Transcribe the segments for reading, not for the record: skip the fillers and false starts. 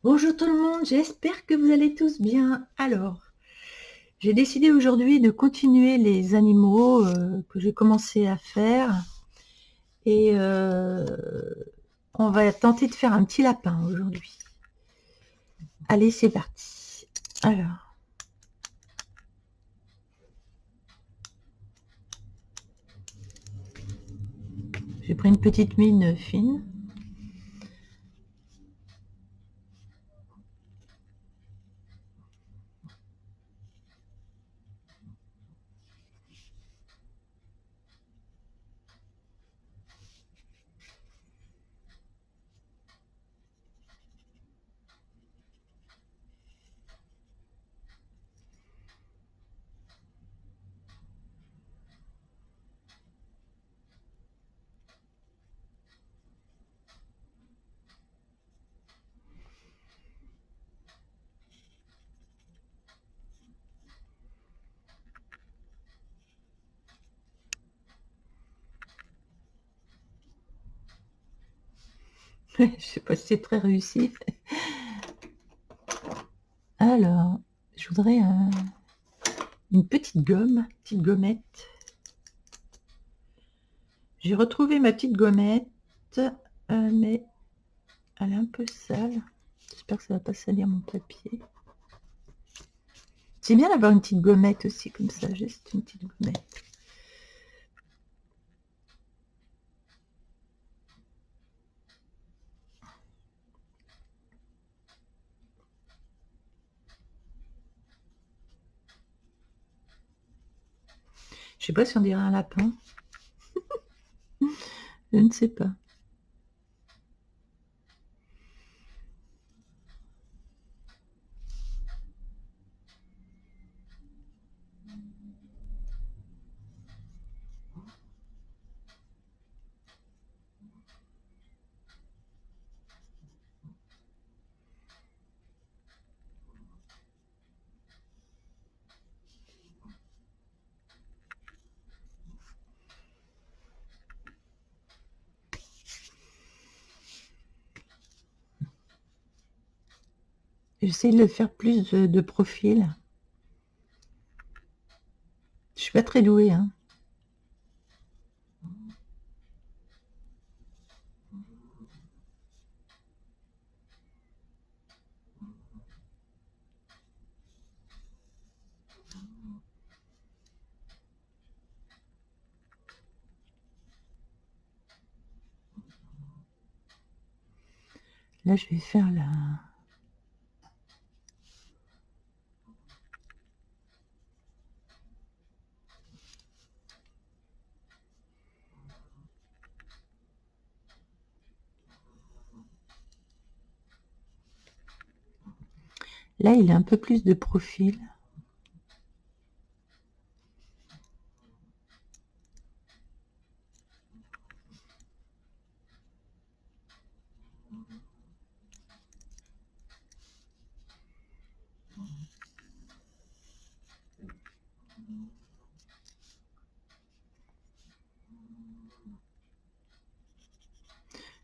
Bonjour tout le monde, j'espère que vous allez tous bien. Alors, j'ai décidé aujourd'hui de continuer les animaux que j'ai commencé à faire et on va tenter de faire un petit lapin aujourd'hui. Allez, c'est parti. Alors, j'ai pris une petite mine fine. Je sais pas si c'est très réussi. Alors, je voudrais une petite gommette. J'ai retrouvé ma petite gommette, mais elle est un peu sale. J'espère que ça va pas salir mon papier. C'est bien d'avoir une petite gommette aussi, comme ça, juste une petite gommette. Je sais pas si on dirait un lapin. Je ne sais pas. J'essaie de le faire plus de profil. Je suis pas très douée, hein. Là, je vais faire la... Là, il a un peu plus de profil.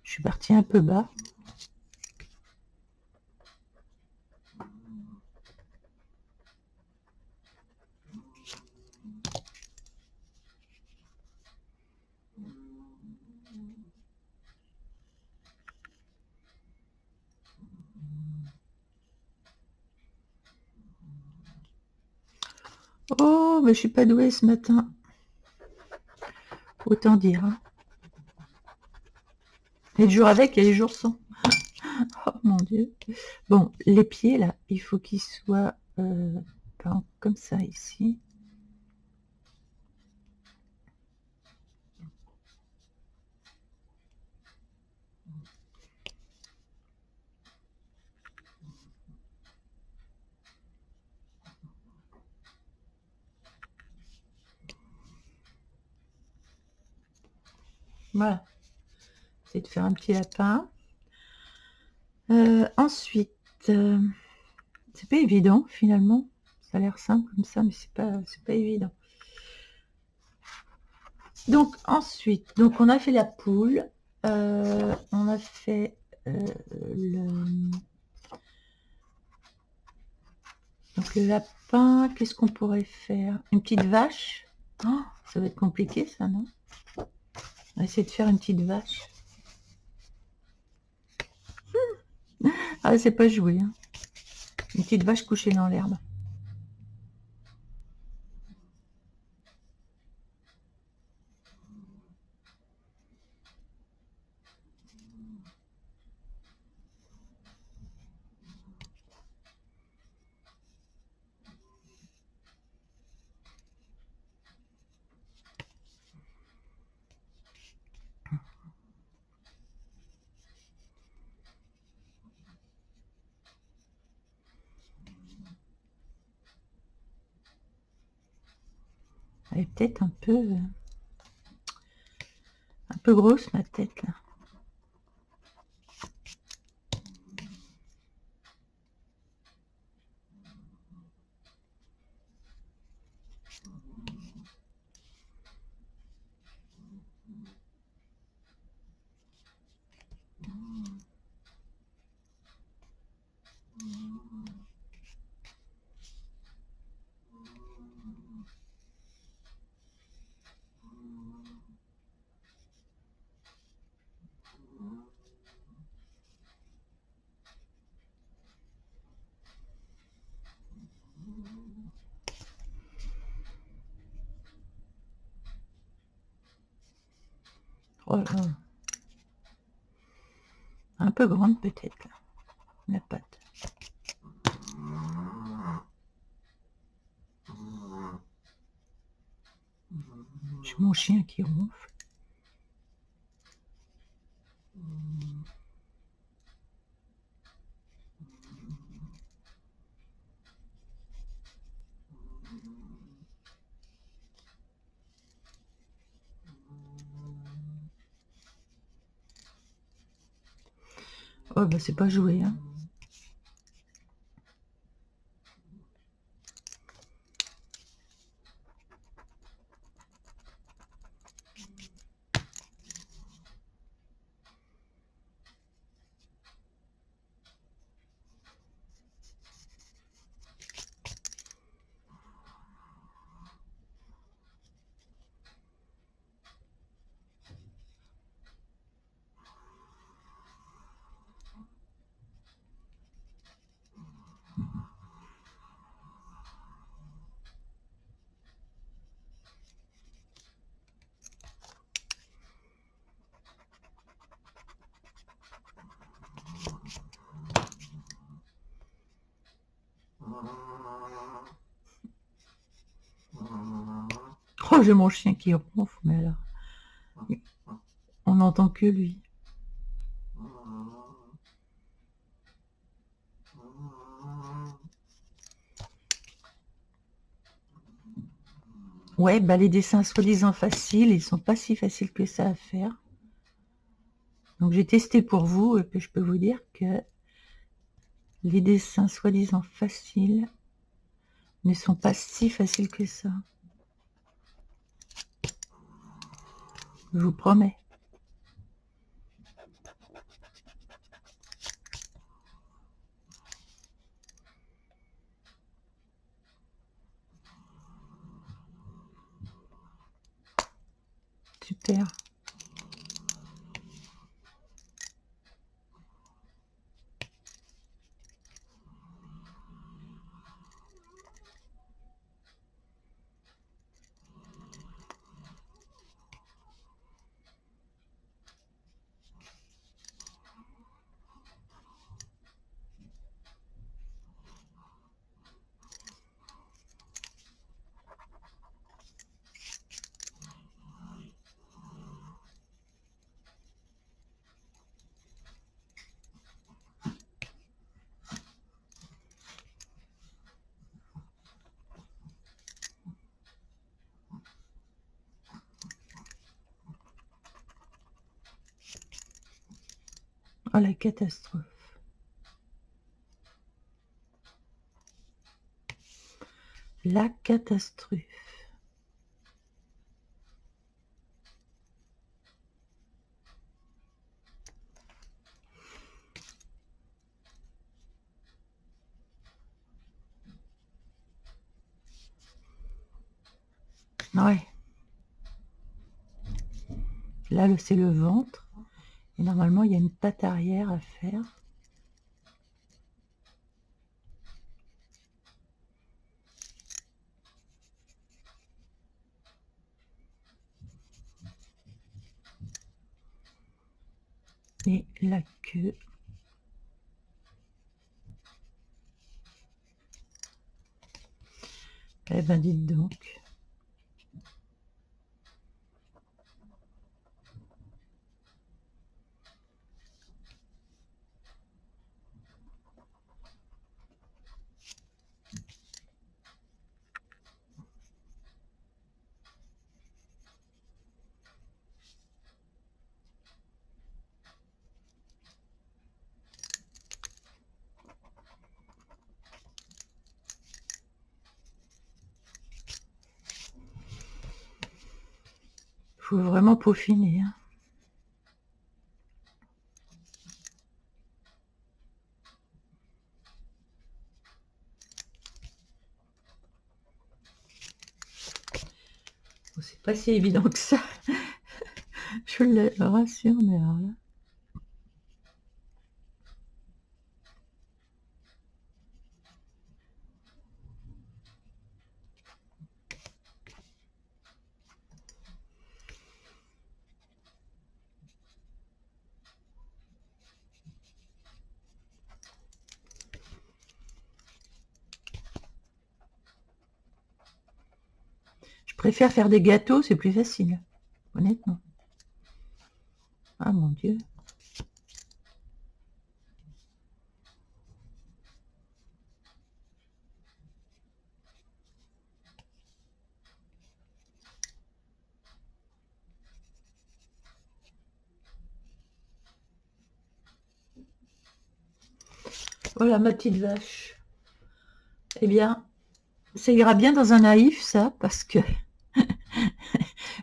Je suis partie un peu bas. Oh, mais je suis pas douée ce matin. Autant dire, hein. Il y a des jours avec, il y a des jours sans. Oh mon Dieu. Bon, les pieds, là, il faut qu'ils soient par exemple, comme ça, ici. Voilà. C'est de faire un petit lapin. Ensuite, c'est pas évident finalement. Ça a l'air simple comme ça, mais c'est pas évident. Donc ensuite, donc on a fait la poule, on a fait le, le lapin, qu'est-ce qu'on pourrait faire? Une petite vache? Oh, ça va être compliqué ça, non? On va essayer de faire une petite vache. Ah, c'est pas joué, hein. Une petite vache couchée dans l'herbe. Elle est peut-être un peu grosse ma tête là. Oh là. Un peu grande peut-être là, la patte. J'ai mon chien qui ronfle. Oh bah c'est pas joué, hein. Oh, j'ai mon chien qui ronfle, mais alors, on n'entend que lui. Ouais, bah les dessins soi-disant faciles, ils sont pas si faciles que ça à faire. Donc j'ai testé pour vous, et puis je peux vous dire que les dessins soi-disant faciles ne sont pas si faciles que ça. Je vous promets. Super. Oh la catastrophe. La catastrophe. Ouais. Là, c'est le ventre. Et normalement, il y a une patte arrière à faire. Et la queue. Eh ben, dites donc. Faut vraiment peaufiner, hein. Bon, c'est pas si évident que ça. Je le rassure, mais alors là. Je préfère faire des gâteaux, c'est plus facile, honnêtement. Ah mon Dieu. Voilà ma petite vache. Eh bien, ça ira bien dans un naïf, ça, parce que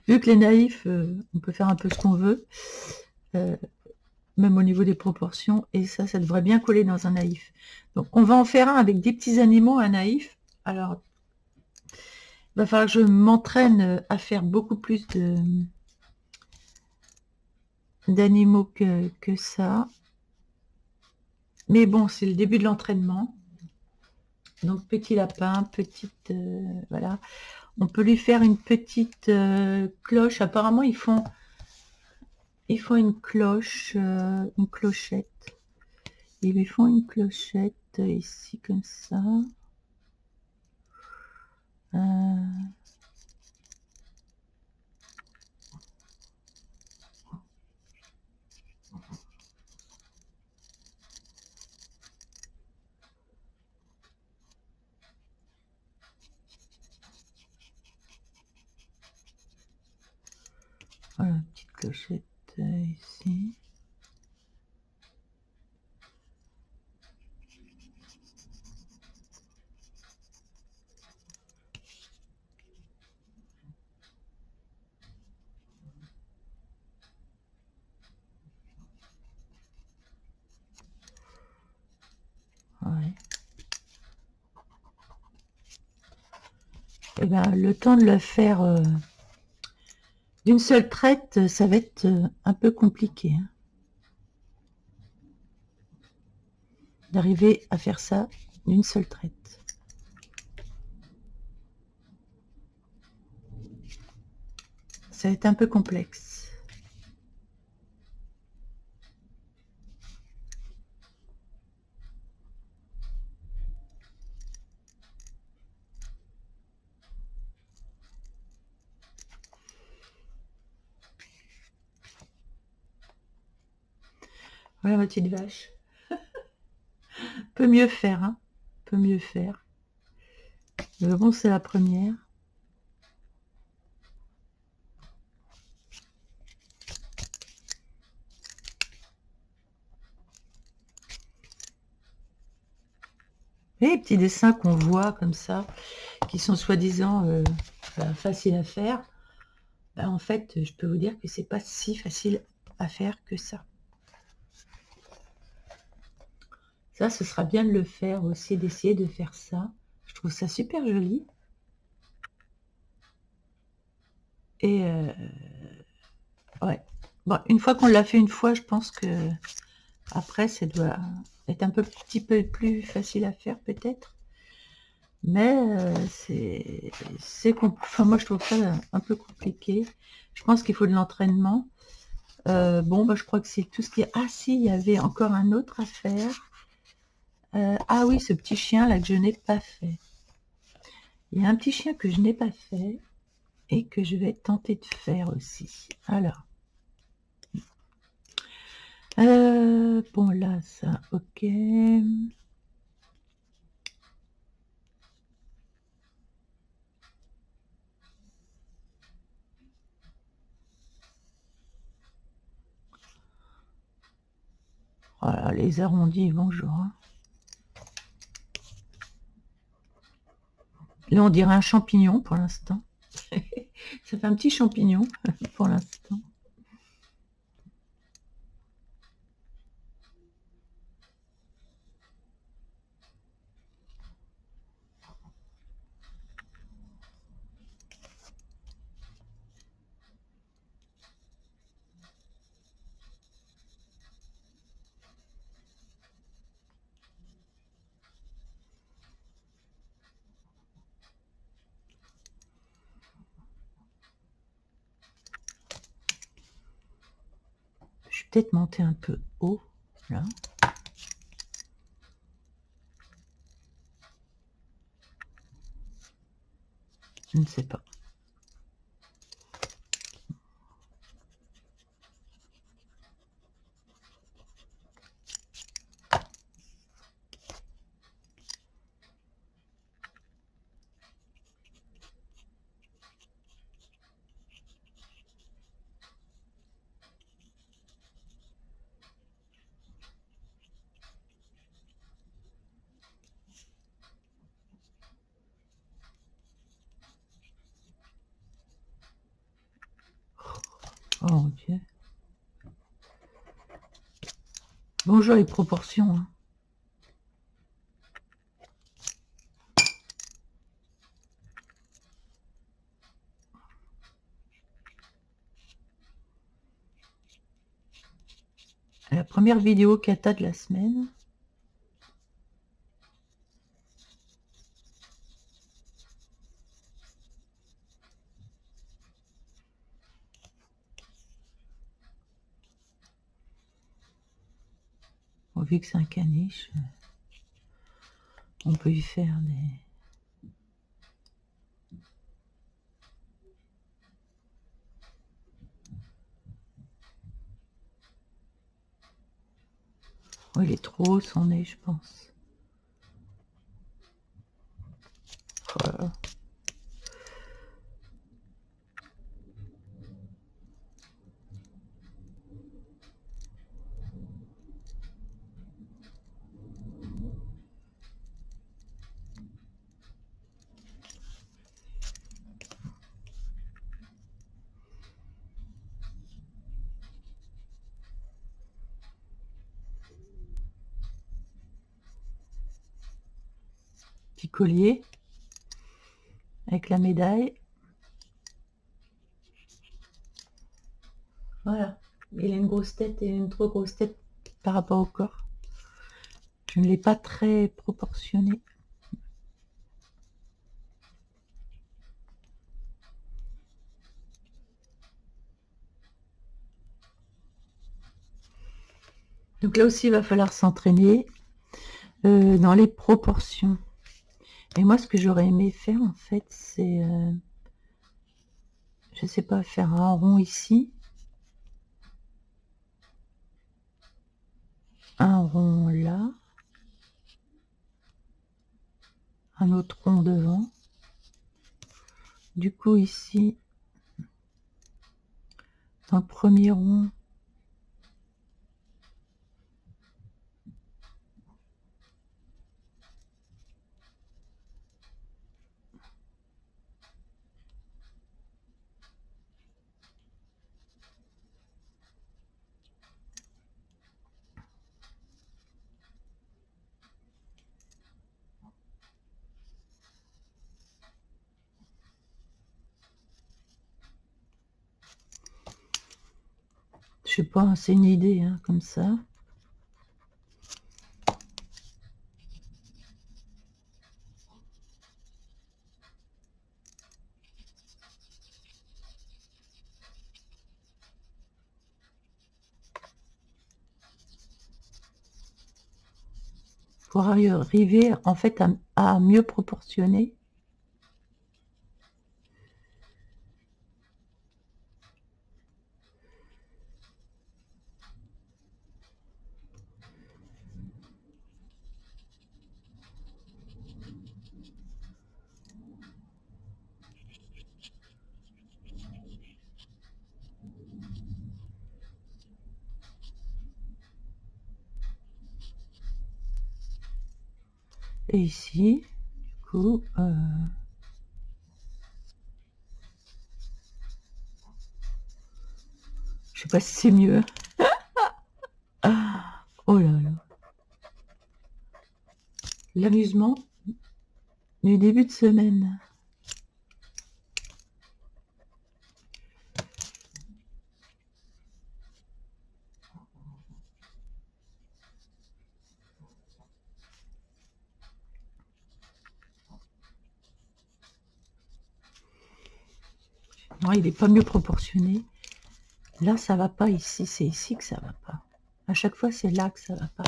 vu que les naïfs, on peut faire un peu ce qu'on veut, euh, même au niveau des proportions, et ça devrait bien coller dans un naïf. Donc, on va en faire un avec des petits animaux, un naïf. Alors, il va falloir que je m'entraîne à faire beaucoup plus d'animaux que ça. Mais bon, c'est le début de l'entraînement. Donc, petit lapin, petite... voilà. On peut lui faire une petite cloche. Apparemment, ils font une cloche, une clochette. Ils lui font une clochette ici, comme ça. Voilà, petite clochette ici. Ouais. Et ben, le temps de le faire d'une seule traite, ça va être un peu compliqué, hein, d'arriver à faire ça d'une seule traite. Ça va être un peu complexe. Voilà ma petite vache. Peut mieux faire, hein. Peut mieux faire. Mais bon, c'est la première. Et les petits dessins qu'on voit comme ça, qui sont soi-disant faciles à faire, ben, en fait, je peux vous dire que c'est pas si facile à faire que ça. Ça, ce sera bien de le faire aussi, d'essayer de faire ça. Je trouve ça super joli. Et ouais. Bon, une fois qu'on l'a fait une fois, je pense que après, ça doit être un petit peu plus facile à faire peut-être. Mais enfin, moi, je trouve ça un peu compliqué. Je pense qu'il faut de l'entraînement. Bon, bah, je crois que c'est tout ce qui est... Ah si, il y avait encore un autre à faire. Ah oui, ce petit chien là que je n'ai pas fait. Il y a un petit chien que je n'ai pas fait et que je vais tenter de faire aussi. Alors, bon là, ça, ok. Voilà, les arrondis, bonjour. Là, on dirait un champignon pour l'instant. Ça fait un petit champignon pour l'instant. Je vais peut-être monter un peu haut, là. Je ne sais pas. Oh, ok. Bonjour les proportions. Hein. La première vidéo kata de la semaine. Bon, vu que c'est un caniche, on peut y faire des... Oh, il est trop haut son nez, je pense. Voilà. Petit collier avec la médaille. Voilà. Il a une grosse tête et une trop grosse tête par rapport au corps. Je ne l'ai pas très proportionné. Donc là aussi, il va falloir s'entraîner dans les proportions. Et moi, ce que j'aurais aimé faire, en fait, c'est... je sais pas, faire un rond ici. Un rond là. Un autre rond devant. Du coup, ici, dans le premier rond, sais pas, c'est une idée, hein, comme ça. Pour arriver en fait à mieux proportionner. Et ici, du coup, je sais pas si c'est mieux. Ah, oh là là. L'amusement du début de semaine. Moi, il n'est pas mieux proportionné. Là, ça va pas ici. C'est ici que ça va pas. À chaque fois, c'est là que ça va pas.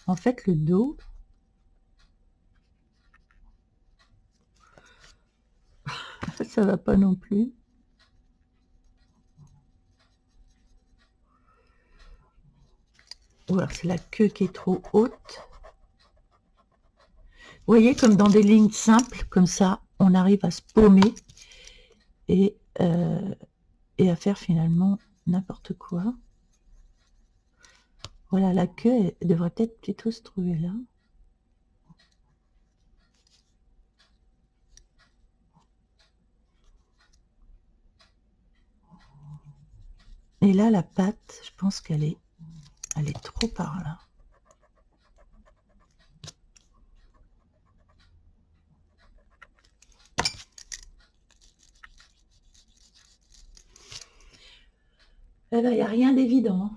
En fait, le dos, ça va pas non plus. Ou alors c'est la queue qui est trop haute. Vous voyez, comme dans des lignes simples, comme ça, on arrive à se paumer et à faire finalement n'importe quoi. Voilà, la queue elle devrait peut-être plutôt se trouver là. Et là, la patte, je pense qu'elle est trop par là. Eh ben, il n'y a rien d'évident.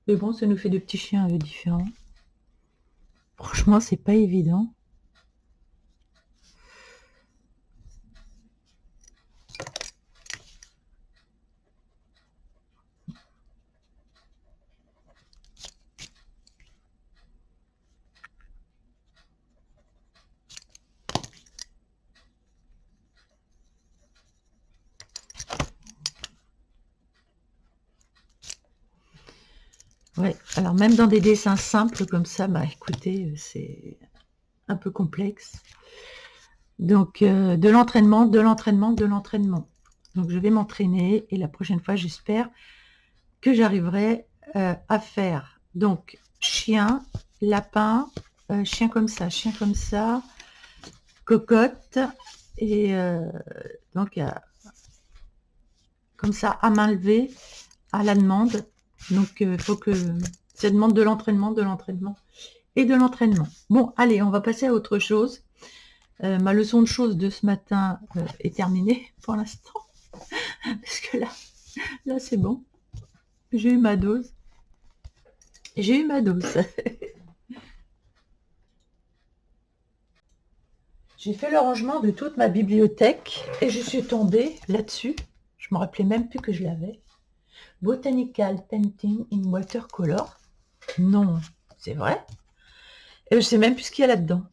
Mais bon, ça nous fait des petits chiens un peu différents. Franchement, c'est pas évident. Ouais, alors même dans des dessins simples comme ça, bah écoutez, c'est un peu complexe. Donc, de l'entraînement, de l'entraînement, de l'entraînement. Donc, je vais m'entraîner et la prochaine fois, j'espère que j'arriverai à faire donc chien, lapin, chien comme ça, cocotte et donc comme ça à main levée à la demande. Donc, il faut que ça demande de l'entraînement et de l'entraînement. Bon, allez, on va passer à autre chose. Ma leçon de choses de ce matin est terminée pour l'instant. Parce que là c'est bon. J'ai eu ma dose. J'ai eu ma dose. J'ai fait le rangement de toute ma bibliothèque et je suis tombée là-dessus. Je me rappelais même plus que je l'avais. Botanical Painting in Watercolor. Non, c'est vrai. Et je sais même plus ce qu'il y a là-dedans.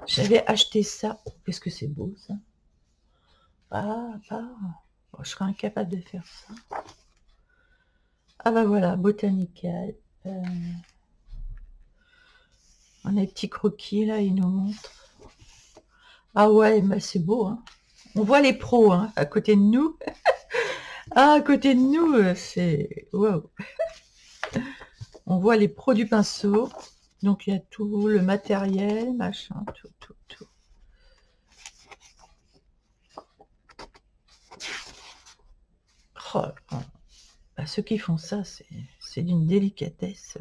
J'avais acheté ça. Oh, qu'est-ce que c'est beau ça. Oh, je serais incapable de faire ça. Ah bah voilà, Botanical. On a des petits croquis là, ils nous montrent. Ah ouais, mais c'est beau, hein. On voit les pros hein, à côté de nous. Ah, à côté de nous, c'est... Wow. On voit les pros du pinceau. Donc il y a tout le matériel, machin, tout. Oh, oh. Bah, ceux qui font ça, c'est d'une délicatesse.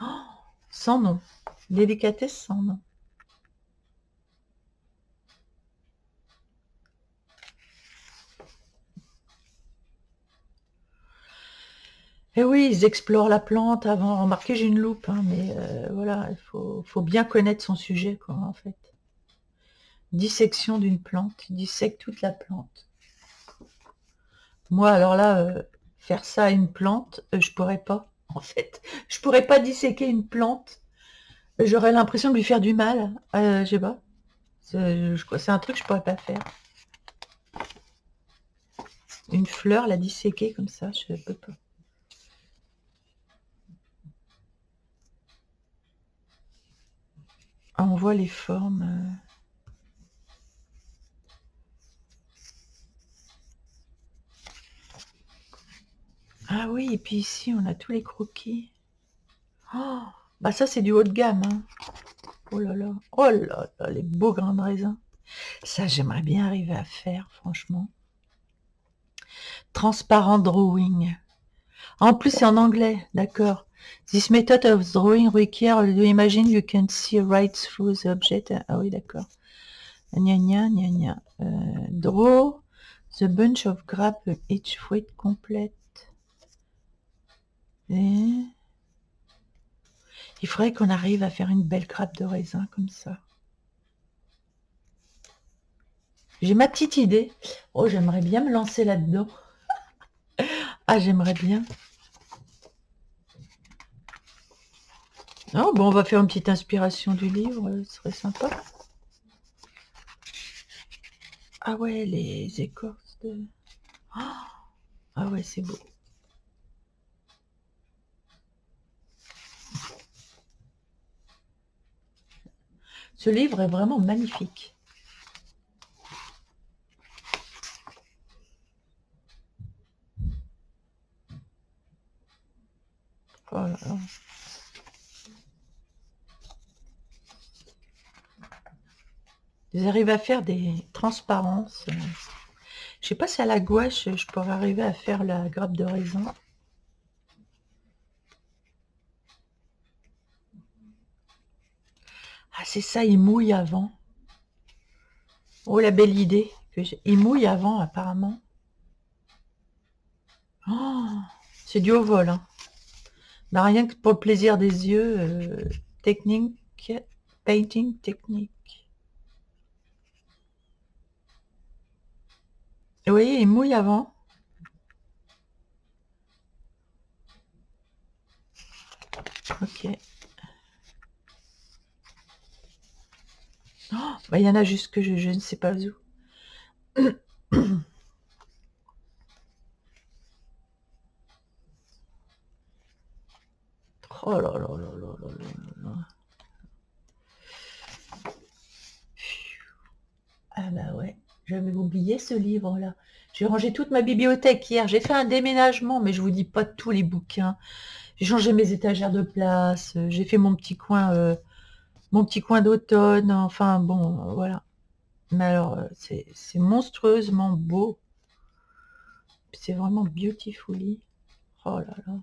Oh, sans nom. Délicatesse sans nom. Et oui, ils explorent la plante avant. Remarquez, j'ai une loupe, hein, mais voilà, il faut bien connaître son sujet, quoi, en fait. Dissection d'une plante, ils dissèquent toute la plante. Moi, alors là, faire ça à une plante, je pourrais pas, en fait. Je pourrais pas disséquer une plante. J'aurais l'impression de lui faire du mal. Je sais pas. C'est un truc que je pourrais pas faire. Une fleur, la disséquer comme ça, je peux pas. Ah, on voit les formes. Ah oui, et puis ici, on a tous les croquis. Oh, bah ça, c'est du haut de gamme, hein. Oh là là. Oh là là, les beaux grains de raisin. Ça, j'aimerais bien arriver à faire, franchement. Transparent drawing. En plus, c'est en anglais, d'accord. This method of drawing requires to imagine you can see right through the object. Ah oui, d'accord. Gna gna gna gna. Draw the bunch of grapes each fruit complete. Et... il faudrait qu'on arrive à faire une belle grappe de raisin comme ça. J'ai ma petite idée. Oh, j'aimerais bien me lancer là-dedans. Ah, j'aimerais bien. Oh, bon, on va faire une petite inspiration du livre, ce serait sympa. Ah ouais, les écorces de... Ah ouais, c'est beau. Ce livre est vraiment magnifique. Oh là là. J'arrive à faire des transparences. Je sais pas si à la gouache, je pourrais arriver à faire la grappe de raisin. Ah, c'est ça, il mouille avant. Oh, la belle idée. Il mouille avant, apparemment. Oh, c'est du haut vol, hein. Mais rien que pour le plaisir des yeux, technique, painting technique. Vous voyez, il mouille avant. Ok. Oh, bah, il y en a juste que je ne sais pas où. Oh là là là là là là là. Ah bah ouais, j'avais oublié ce livre-là. J'ai rangé toute ma bibliothèque hier. J'ai fait un déménagement, mais je vous dis pas tous les bouquins. J'ai changé mes étagères de place. J'ai fait mon petit coin d'automne. Enfin bon, voilà. Mais alors, c'est monstrueusement beau. C'est vraiment beautifully. Oh là là.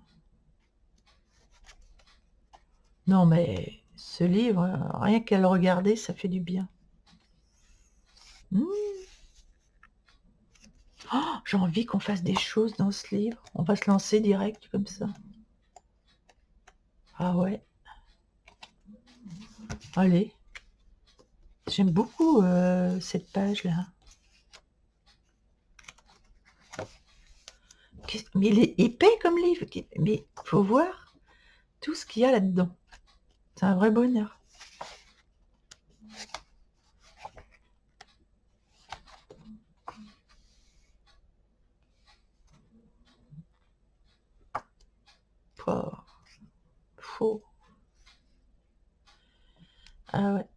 Non mais ce livre, rien qu'à le regarder, ça fait du bien. Mmh. Oh, j'ai envie qu'on fasse des choses dans ce livre. On va se lancer direct comme ça. Ah ouais, allez. J'aime beaucoup cette page-là. Mais il est épais comme livre. Mais faut voir tout ce qu'il y a là-dedans. C'est un vrai bonheur. Oh, faux. Ah ouais.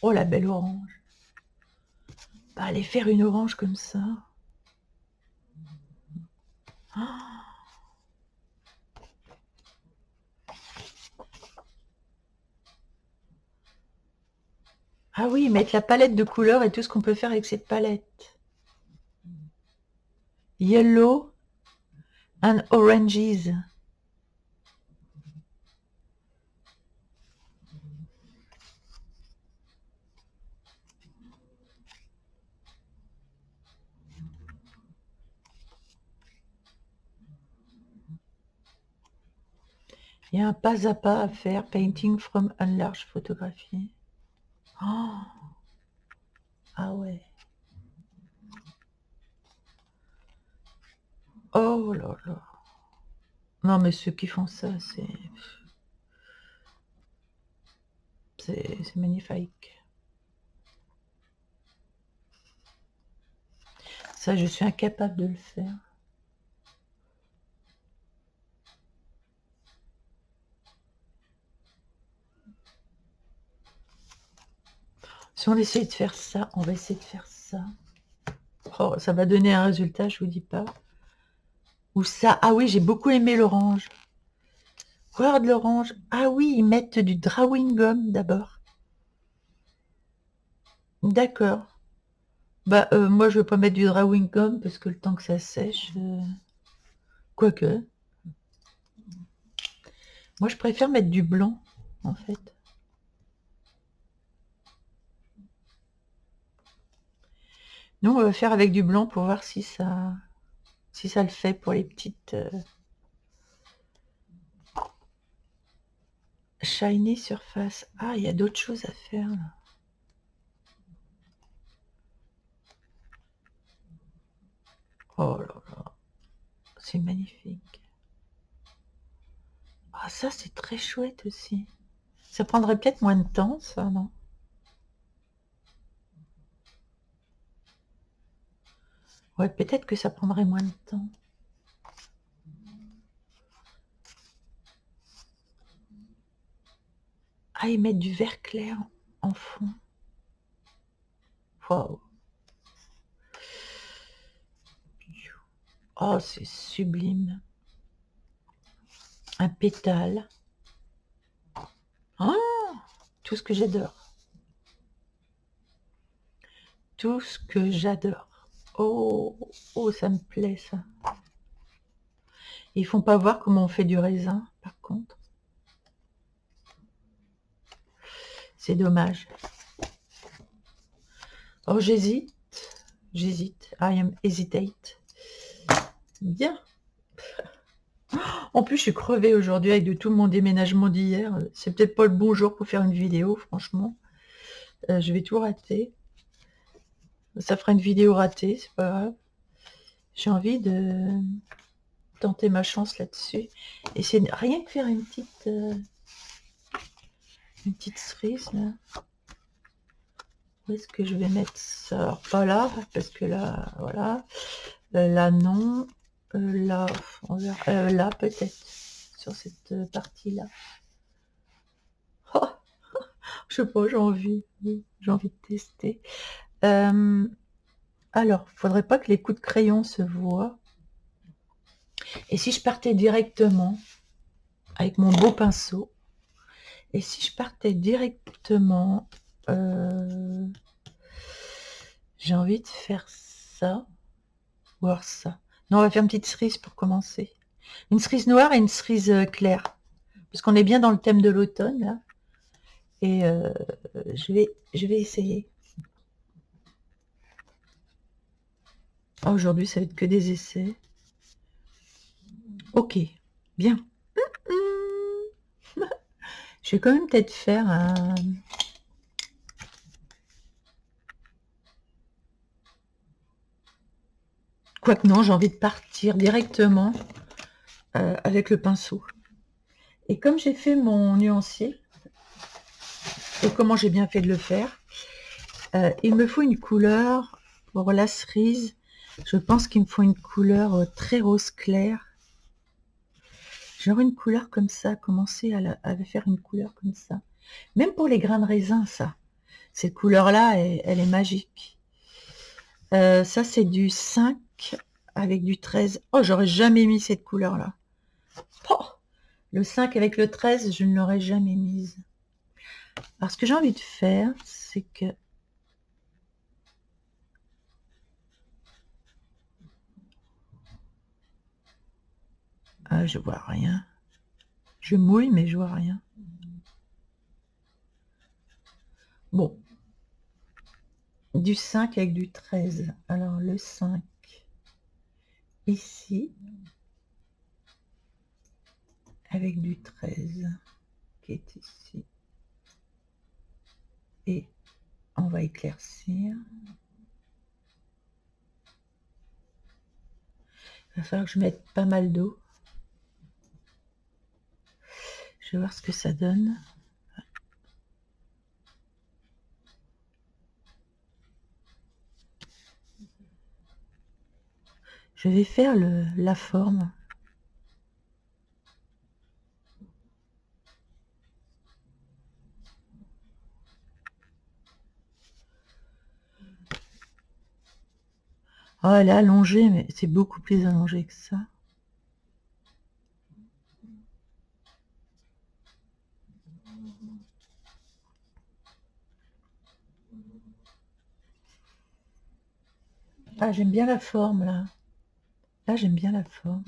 Oh, la belle orange. Bah, allez faire une orange comme ça. Ah, ah oui, mettre la palette de couleurs et tout ce qu'on peut faire avec cette palette. Yellow and oranges. Il y a un pas à pas à faire. Painting from enlarged photographie. Oh, ah ouais. Oh là là. Non, mais ceux qui font ça, c'est magnifique. Ça, je suis incapable de le faire. Si on essaie de faire ça, on va essayer de faire ça. Oh, ça va donner un résultat, je vous dis pas. Ou ça. Ah oui, j'ai beaucoup aimé l'orange. Regarde l'orange. Ah oui, ils mettent du drawing gum d'abord. D'accord. Bah, moi, je veux pas mettre du drawing gum parce que le temps que ça sèche... Quoique. Moi, je préfère mettre du blanc, en fait. Nous, on va faire avec du blanc pour voir si ça le fait pour les petites... Shiny surface. Ah, il y a d'autres choses à faire, là. Oh là là. C'est magnifique. Ah, ça, c'est très chouette aussi. Ça prendrait peut-être moins de temps, ça, non? Ouais, peut-être que ça prendrait moins de temps. Ah, ils mettent du vert clair en fond. Waouh. Oh, c'est sublime. Un pétale. Oh, tout ce que j'adore. Tout ce que j'adore. Oh, oh, ça me plaît, ça. Ils font pas voir comment on fait du raisin, par contre. C'est dommage. Oh, j'hésite. J'hésite. I am hesitate. Bien. En plus, je suis crevée aujourd'hui avec de tout mon déménagement d'hier. C'est peut-être pas le bon jour pour faire une vidéo, franchement. Je vais tout rater. Ça fera une vidéo ratée, c'est pas grave. J'ai envie de tenter ma chance là-dessus. Et c'est rien que faire une petite cerise, là. Où est-ce que je vais mettre ça? Alors, pas là, parce que là, voilà. Là, non. Là, on verra. Là, peut-être. Sur cette partie-là. Oh, je sais pas, j'ai envie. J'ai envie de tester. Alors, faudrait pas que les coups de crayon se voient. Et si je partais directement avec mon beau pinceau, et si je partais directement, j'ai envie de faire ça, voir ça. Non, on va faire une petite cerise pour commencer. Une cerise noire et une cerise claire. Parce qu'on est bien dans le thème de l'automne, là. Et je vais essayer. Oh, aujourd'hui, ça va être que des essais. Ok, bien. Je vais quand même peut-être faire un... Quoique non, j'ai envie de partir directement avec le pinceau. Et comme j'ai fait mon nuancier, et comment j'ai bien fait de le faire, il me faut une couleur pour la cerise. Je pense qu'il me faut une couleur très rose clair. Genre une couleur comme ça, commencer à faire une couleur comme ça. Même pour les grains de raisin, ça. Cette couleur-là, elle est magique. Ça, c'est du 5 avec du 13. Oh, j'aurais jamais mis cette couleur-là. Oh, le 5 avec le 13, je ne l'aurais jamais mise. Alors, ce que j'ai envie de faire, c'est que... Ah, je vois rien. Je mouille, mais je vois rien. Bon. Du 5 avec du 13. Alors, le 5, ici. avec du 13 qui est ici. Et on va éclaircir. Il va falloir que je mette pas mal d'eau. Je vais voir ce que ça donne. Je vais faire la forme. Oh, elle est allongée, mais c'est beaucoup plus allongé que ça. Ah, j'aime bien la forme, là. Là, j'aime bien la forme.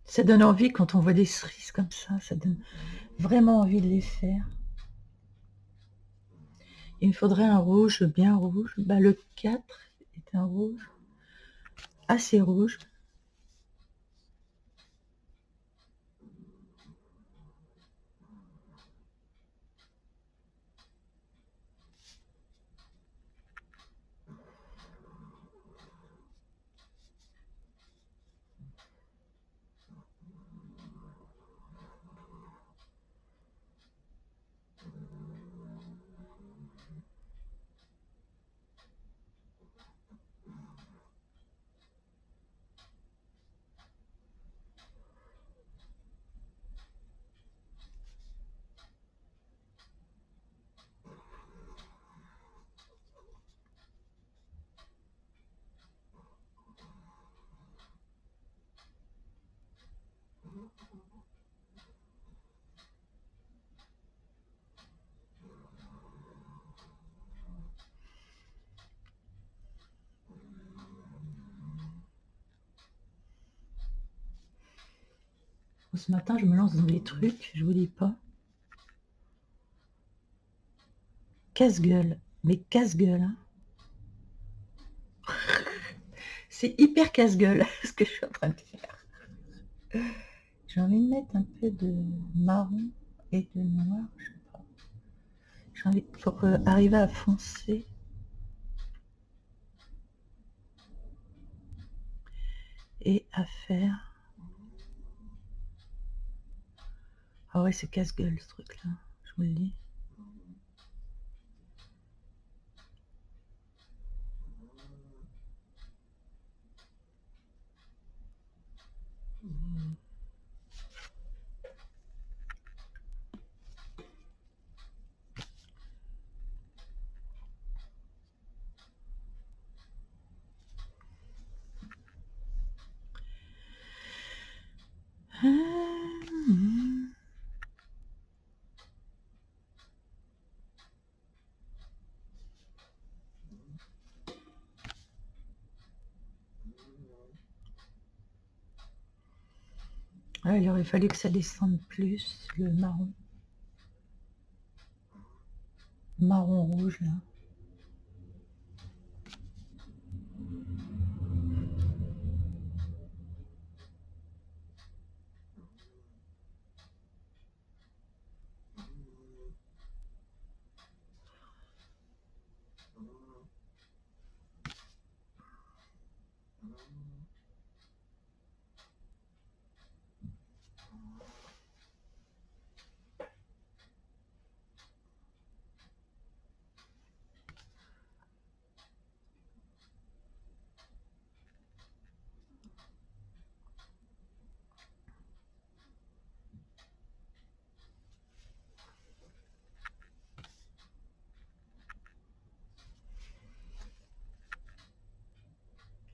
Ça donne envie quand on voit des cerises comme ça donne vraiment envie de les faire. Il me faudrait un rouge bien rouge. Bah, le 4 est un rouge assez rouge. Ce matin, je me lance dans des trucs, je vous dis pas. Casse-gueule, mais casse-gueule. Hein. C'est hyper casse-gueule ce que je suis en train de faire. J'ai envie de mettre un peu de marron et de noir, je sais pas. J'ai envie pour arriver à foncer. Et à faire. Ah ouais, c'est casse-gueule ce truc-là, je vous le dis. Ah, il aurait fallu que ça descende plus, le marron. Marron rouge là.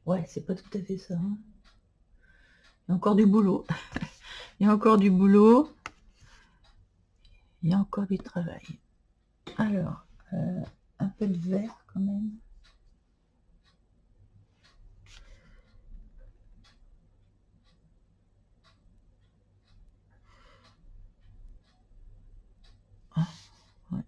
Ouais, c'est pas tout à fait ça, hein. Il y a encore du boulot. Il y a encore du boulot. Il y a encore du travail. Alors, un peu de vert quand même. Ah, ouais.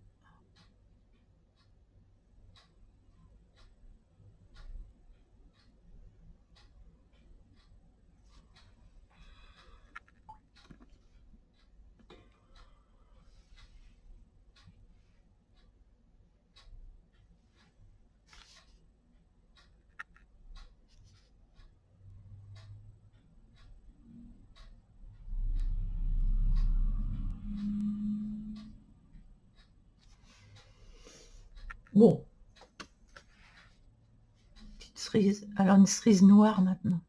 Bon, petite cerise. Alors une cerise noire maintenant.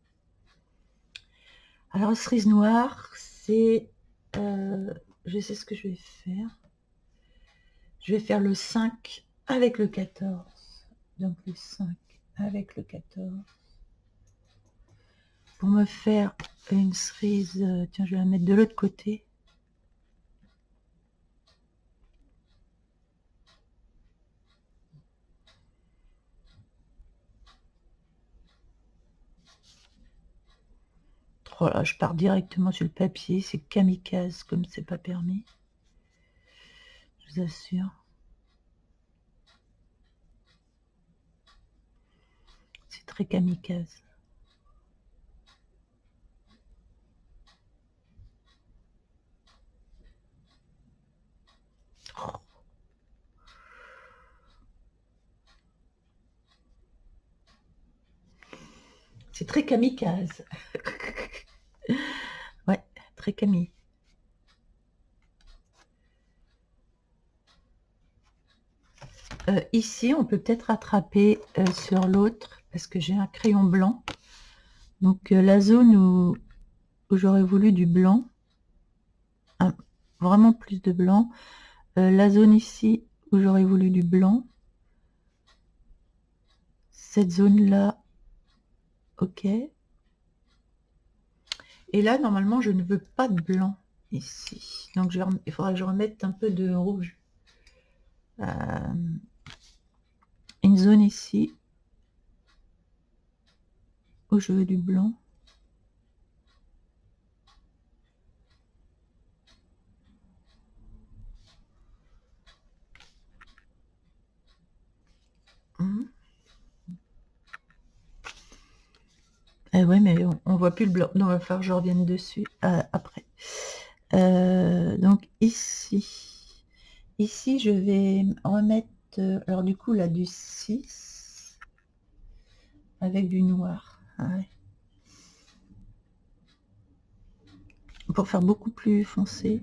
Alors une cerise noire, c'est... je sais ce que je vais faire. Je vais faire le 5 avec le 14. Donc le 5 avec le 14. Pour me faire une cerise... tiens, je vais la mettre de l'autre côté. Oh là, je pars directement sur le papier. C'est kamikaze comme c'est pas permis. Je vous assure. C'est très kamikaze. Oh. C'est très kamikaze. Ouais, très Camille. Ici, on peut peut-être rattraper sur l'autre parce que j'ai un crayon blanc. Donc la zone où j'aurais voulu du blanc, vraiment plus de blanc. La zone ici où j'aurais voulu du blanc. Cette zone-là, ok. Et là, normalement, je ne veux pas de blanc ici. Donc il faudra que je remette un peu de rouge. Une zone ici où je veux du blanc. Ouais, mais on voit plus le blanc. Non, il va falloir que je revienne dessus après. Donc ici, je vais remettre, alors du coup là du 6 avec du noir. Ouais. Pour faire beaucoup plus foncé.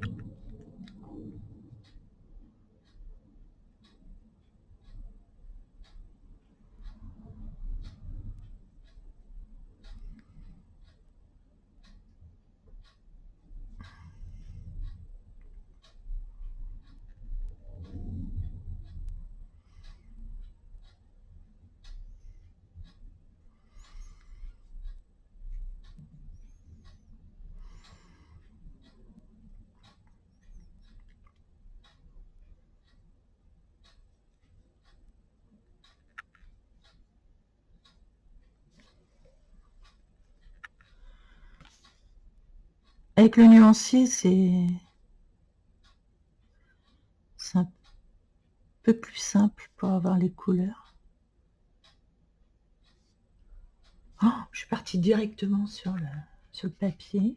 Avec le nuancier, c'est un peu plus simple pour avoir les couleurs. Oh, je suis partie directement sur le papier.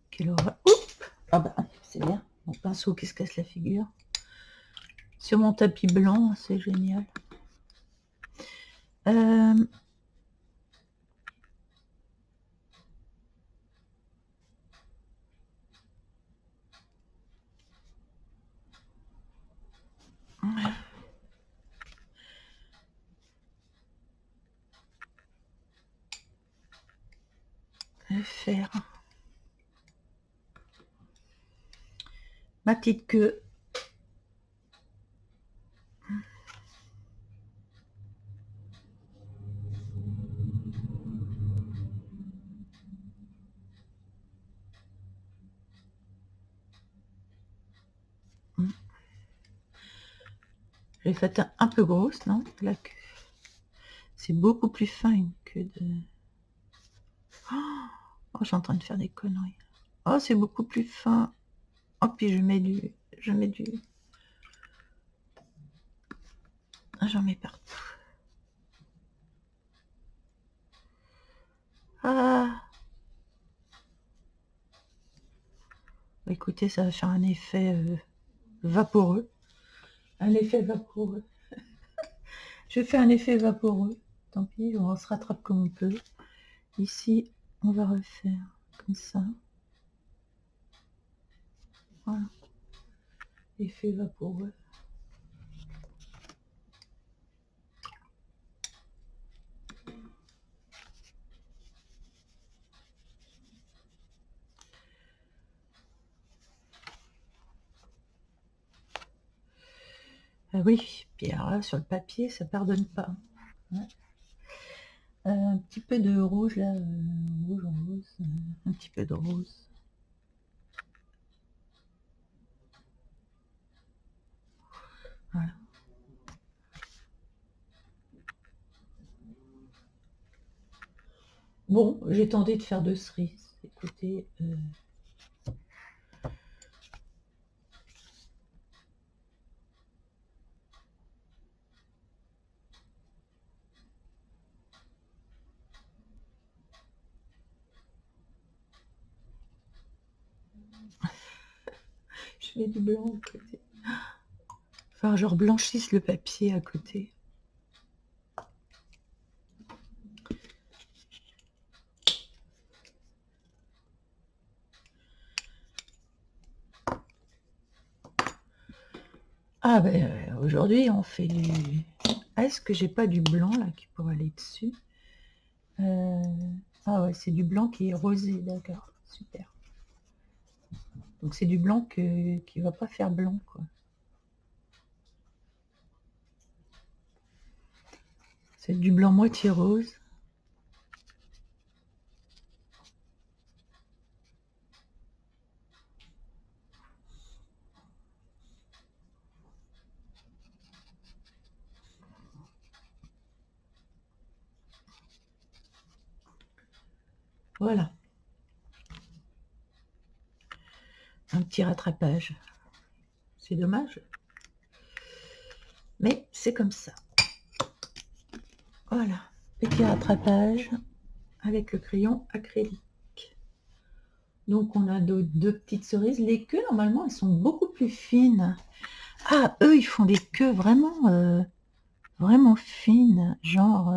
Quelle horreur. Oups, ah bah, c'est bien. Mon pinceau qui se casse la figure. Sur mon tapis blanc, c'est génial. Faire ma petite queue. Je l'ai faite un peu grosse, non? La queue. C'est beaucoup plus fin une queue de... Oh, je suis en train de faire des conneries. Oh, c'est beaucoup plus fin. Oh, puis je mets du... Ah, j'en mets partout. Ah. Écoutez, ça va faire un effet vaporeux. Un effet vaporeux. Je fais un effet vaporeux. Tant pis, on se rattrape comme on peut. Ici, on va refaire comme ça. Voilà. Effet vaporeux. Ah oui, puis alors là, sur le papier, ça pardonne pas. Ouais. Un petit peu de rouge là, rouge en rose, un petit peu de rose. Voilà. Bon, j'ai tenté de faire 2 cerises. Écoutez, je mets du blanc à côté. Enfin, je reblanchisse le papier à côté. Ah ben aujourd'hui on fait du... Ah, est-ce que j'ai pas du blanc là qui pourrait aller dessus? Ah ouais, c'est du blanc qui est rosé, d'accord, super. Donc c'est du blanc qui va pas faire blanc, quoi. C'est du blanc moitié rose. Voilà. Un petit rattrapage. C'est dommage. Mais c'est comme ça. Voilà. Petit rattrapage avec le crayon acrylique. Donc on a deux petites cerises. Les queues, normalement, elles sont beaucoup plus fines. Ah, eux, ils font des queues vraiment fines. Genre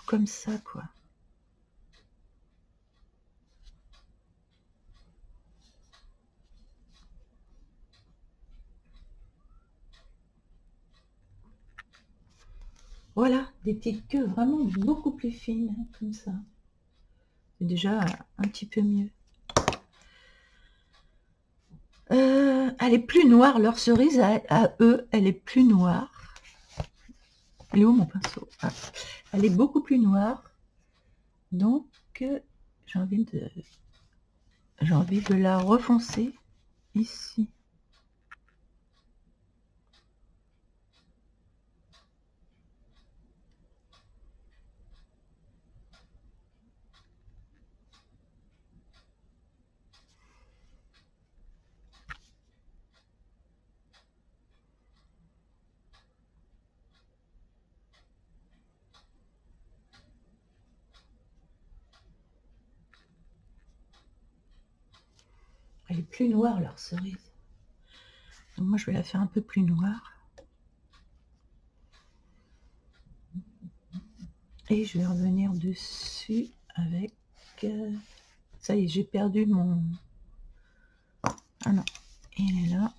comme ça, quoi. Voilà, des petites queues vraiment beaucoup plus fines, comme ça. C'est déjà un petit peu mieux. Elle est plus noire, leur cerise à eux, elle est plus noire. Elle est où mon pinceau? Ah, elle est beaucoup plus noire. Donc, j'ai envie de la refoncer ici. Elle est plus noire, leur cerise. Donc moi, je vais la faire un peu plus noire. Et je vais revenir dessus avec... ça y est, j'ai perdu mon... Ah non, il est là.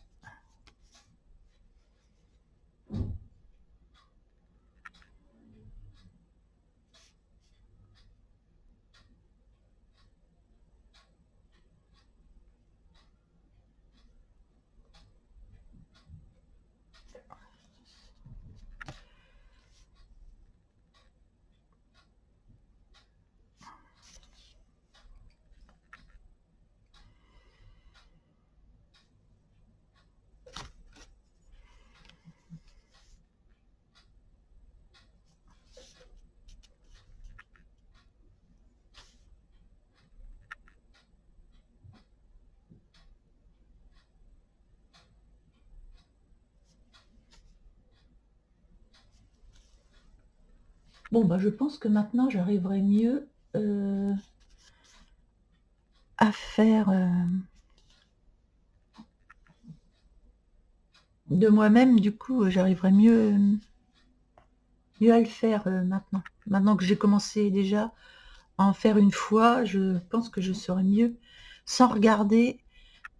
Bon, bah, je pense que maintenant j'arriverai mieux, à faire, de moi-même. Du coup, j'arriverai mieux à le faire, maintenant. Maintenant que j'ai commencé déjà à en faire une fois, je pense que je saurais mieux, sans regarder,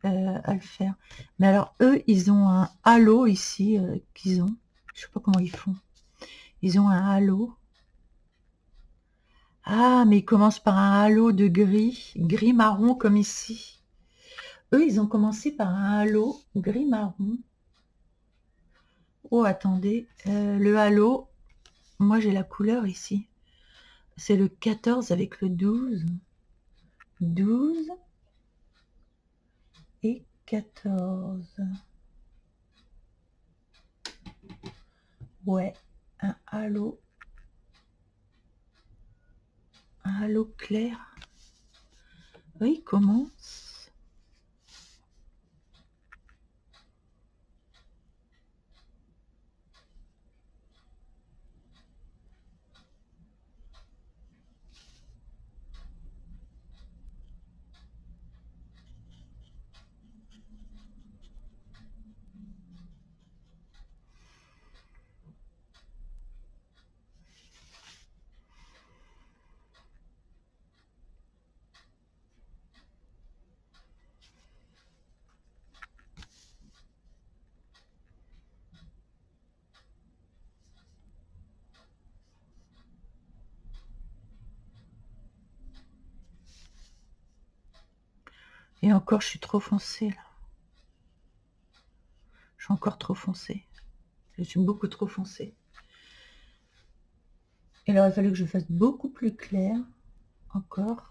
à le faire. Mais alors eux, ils ont un halo ici, qu'ils ont. Je sais pas comment ils font. Ils ont un halo. Ah, mais ils commencent par un halo de gris, gris-marron comme ici. Eux, ils ont commencé par un halo gris-marron. Oh, attendez, le halo, moi j'ai la couleur ici. C'est le 14 avec le 12. 12 et 14. Ouais, un halo clair. Oui, il commence. Et encore, je suis trop foncée là. Je suis encore trop foncée. Je suis beaucoup trop foncée. Il aurait fallu que je fasse beaucoup plus clair encore.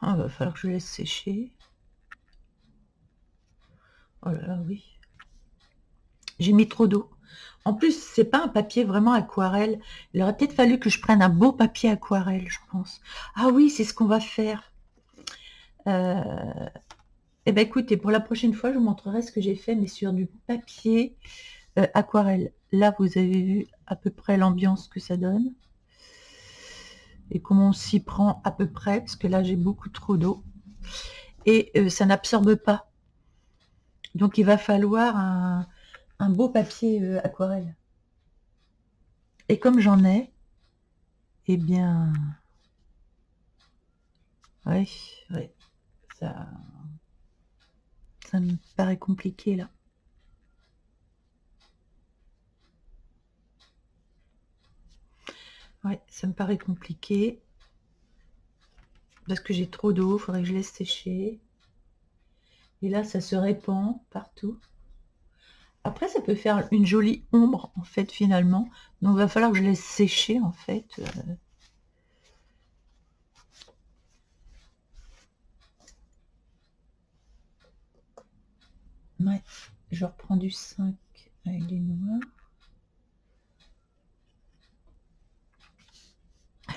Ah, va falloir que je laisse sécher. Oh là là, oui. J'ai mis trop d'eau. En plus, c'est pas un papier vraiment aquarelle. Il aurait peut-être fallu que je prenne un beau papier aquarelle, je pense. Ah oui, c'est ce qu'on va faire. Eh ben écoutez, pour la prochaine fois, je vous montrerai ce que j'ai fait, mais sur du papier aquarelle. Là, vous avez vu à peu près l'ambiance que ça donne. Et comment on s'y prend à peu près, parce que là, j'ai beaucoup trop d'eau. Et ça n'absorbe pas. Donc, il va falloir un beau papier aquarelle. Et comme j'en ai, eh bien, oui, oui, ça, ça me paraît compliqué là. Ouais, ça me paraît compliqué. Parce que j'ai trop d'eau, il faudrait que je laisse sécher. Et là, ça se répand partout. Après, ça peut faire une jolie ombre, en fait, finalement. Donc, il va falloir que je laisse sécher, en fait. Ouais, je reprends du 5 avec les noirs.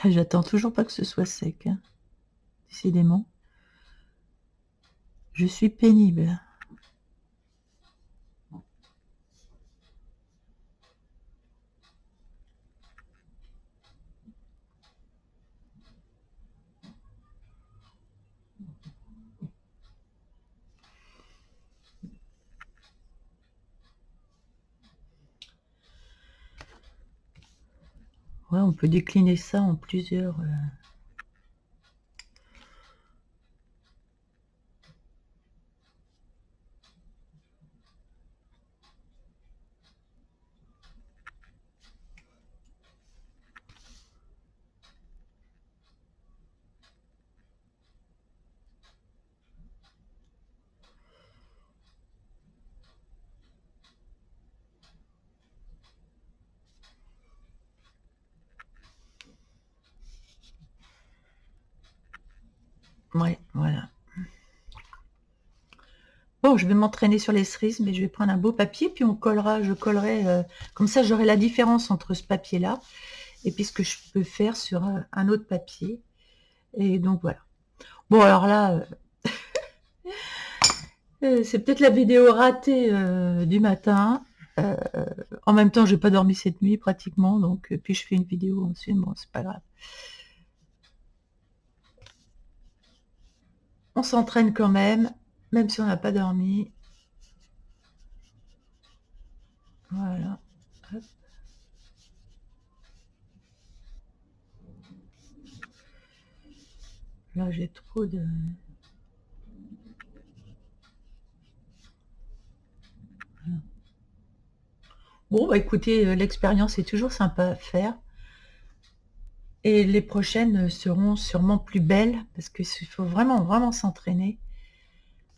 J'attends toujours pas que ce soit sec, hein. Décidément. Je suis pénible. Ouais, on peut décliner ça en plusieurs... Ouais, voilà. Bon, je vais m'entraîner sur les cerises, mais je vais prendre un beau papier, puis on collera, je collerai, comme ça j'aurai la différence entre ce papier-là, et puis ce que je peux faire sur un autre papier. Et donc voilà. Bon, alors là, c'est peut-être la vidéo ratée du matin. En même temps, j'ai pas dormi cette nuit pratiquement, donc puis je fais une vidéo ensuite, bon, c'est pas grave. On s'entraîne quand même si on n'a pas dormi. Voilà. Hop. Là, j'ai trop de... Bon, bah écoutez, l'expérience est toujours sympa à faire. Et les prochaines seront sûrement plus belles, parce qu'il faut vraiment, vraiment s'entraîner.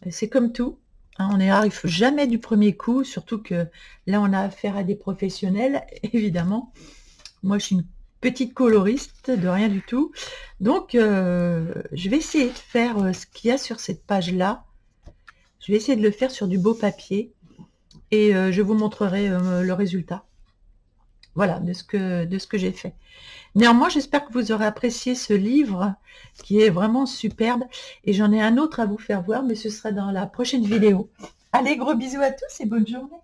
C'est comme tout, hein, on n'y arrive jamais du premier coup, surtout que là, on a affaire à des professionnels, évidemment. Moi, je suis une petite coloriste, de rien du tout. Donc, je vais essayer de faire ce qu'il y a sur cette page-là. Je vais essayer de le faire sur du beau papier. Et je vous montrerai le résultat. Voilà, de ce que j'ai fait. Néanmoins, j'espère que vous aurez apprécié ce livre qui est vraiment superbe. Et j'en ai un autre à vous faire voir, mais ce sera dans la prochaine vidéo. Allez, gros bisous à tous et bonne journée.